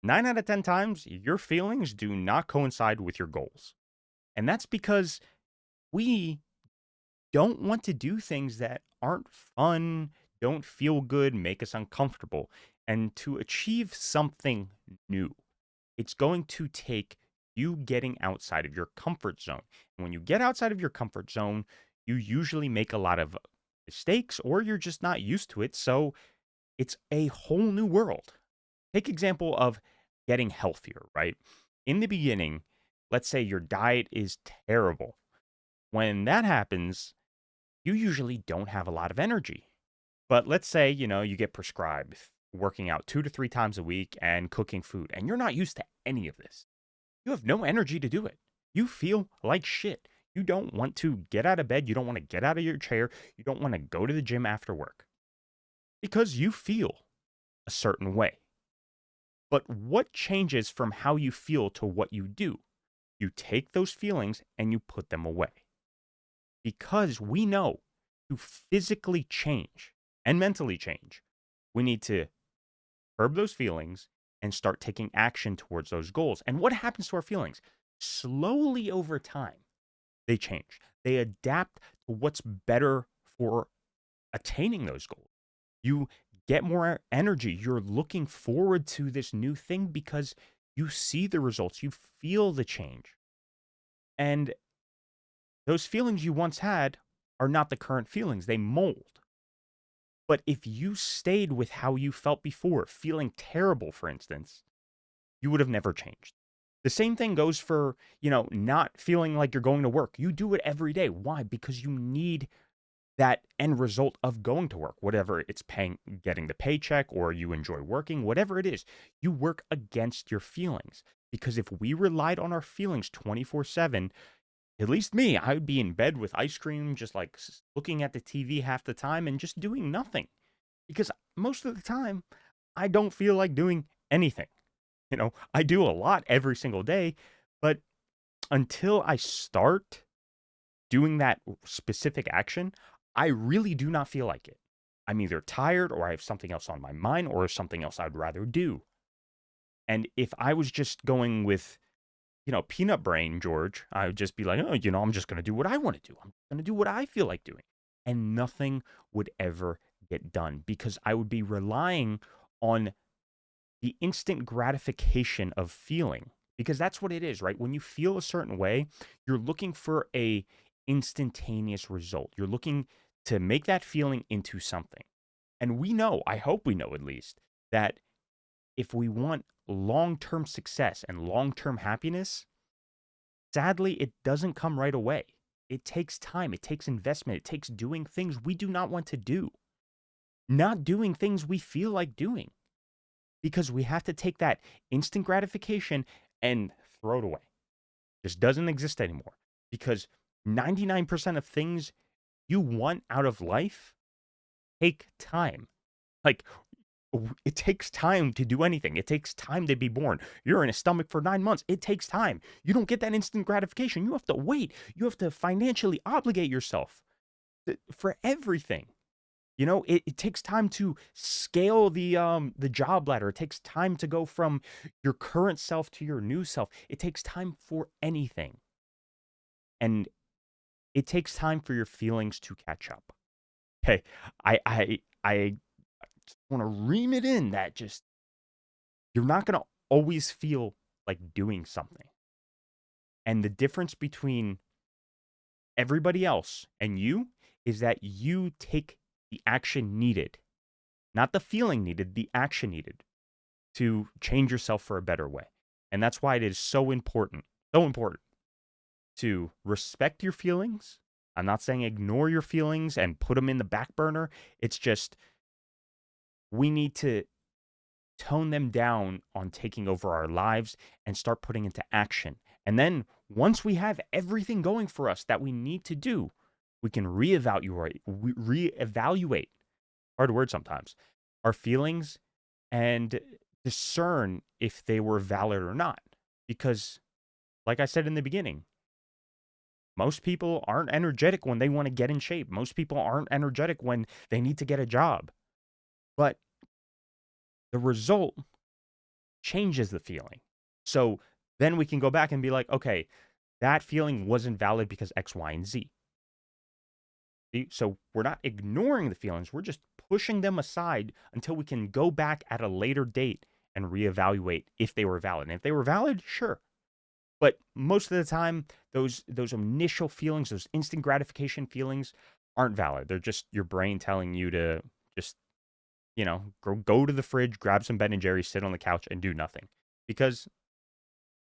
9 out of 10 times, your feelings do not coincide with your goals. And that's because we don't want to do things that aren't fun, don't feel good, make us uncomfortable. And to achieve something new, it's going to take you getting outside of your comfort zone. And when you get outside of your comfort zone, you usually make a lot of mistakes or you're just not used to it. So it's a whole new world. Take example of getting healthier, right? In the beginning, let's say your diet is terrible. When that happens, you usually don't have a lot of energy. But let's say, you get prescribed working out 2 to 3 times a week and cooking food, and you're not used to any of this. You have no energy to do it. You feel like shit. You don't want to get out of bed. You don't want to get out of your chair. You don't want to go to the gym after work because you feel a certain way. But what changes from how you feel to what you do? You take those feelings and you put them away. Because we know to physically change and mentally change, we need to curb those feelings and start taking action towards those goals. And what happens to our feelings? Slowly over time, they change. They adapt to what's better for attaining those goals. You get more energy. You're looking forward to this new thing because you see the results, you feel the change. And those feelings you once had are not the current feelings, they mold. But if you stayed with how you felt before, feeling terrible, for instance, you would have never changed. The same thing goes for, not feeling like you're going to work. You do it every day. Why? Because you need that end result of going to work, whatever it's paying, getting the paycheck, or you enjoy working, whatever it is, you work against your feelings. Because if we relied on our feelings 24/7, at least me, I would be in bed with ice cream, just like looking at the TV half the time and just doing nothing. Because most of the time, I don't feel like doing anything. I do a lot every single day, but until I start doing that specific action, I really do not feel like it. I'm either tired or I have something else on my mind or something else I'd rather do. And if I was just going with, peanut brain, George, I would just be like, oh, I'm just going to do what I want to do. I'm going to do what I feel like doing. And nothing would ever get done because I would be relying on the instant gratification of feeling because that's what it is, right? When you feel a certain way, you're looking for a instantaneous result. You're looking to make that feeling into something. And we know, I hope we know at least, that if we want long-term success and long-term happiness, sadly, it doesn't come right away. It takes time, it takes investment, it takes doing things we do not want to do, not doing things we feel like doing because we have to take that instant gratification and throw it away. Just doesn't exist anymore because 99% of things you want out of life take time. Like, it takes time to do anything. It takes time to be born. You're in a stomach for 9 months. It takes time. You don't get that instant gratification. You have to wait. You have to financially obligate yourself for everything. It takes time to scale the job ladder. It takes time to go from your current self to your new self. It takes time for anything. And it takes time for your feelings to catch up. Okay. I want to ream it in that just you're not going to always feel like doing something. And the difference between everybody else and you is that you take the action needed, not the feeling needed, the action needed to change yourself for a better way. And that's why it is so important to respect your feelings. I'm not saying ignore your feelings and put them in the back burner. It's just we need to tone them down on taking over our lives and start putting into action. And then once we have everything going for us that we need to do, we can reevaluate, hard word sometimes, our feelings and discern if they were valid or not. Because, like I said in the beginning, most people aren't energetic when they want to get in shape. Most people aren't energetic when they need to get a job. But the result changes the feeling. So then we can go back and be like, okay, that feeling wasn't valid because X, Y, and Z. So we're not ignoring the feelings, we're just pushing them aside until we can go back at a later date and reevaluate if they were valid. And if they were valid, sure. But most of the time, those initial feelings, those instant gratification feelings, aren't valid. They're just your brain telling you to just, go to the fridge, grab some Ben and Jerry's, sit on the couch, and do nothing. Because,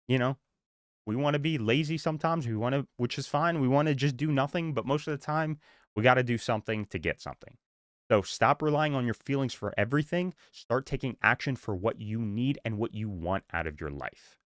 you know, we want to be lazy sometimes. We want to, which is fine. We want to just do nothing. But most of the time, we got to do something to get something. So stop relying on your feelings for everything. Start taking action for what you need and what you want out of your life.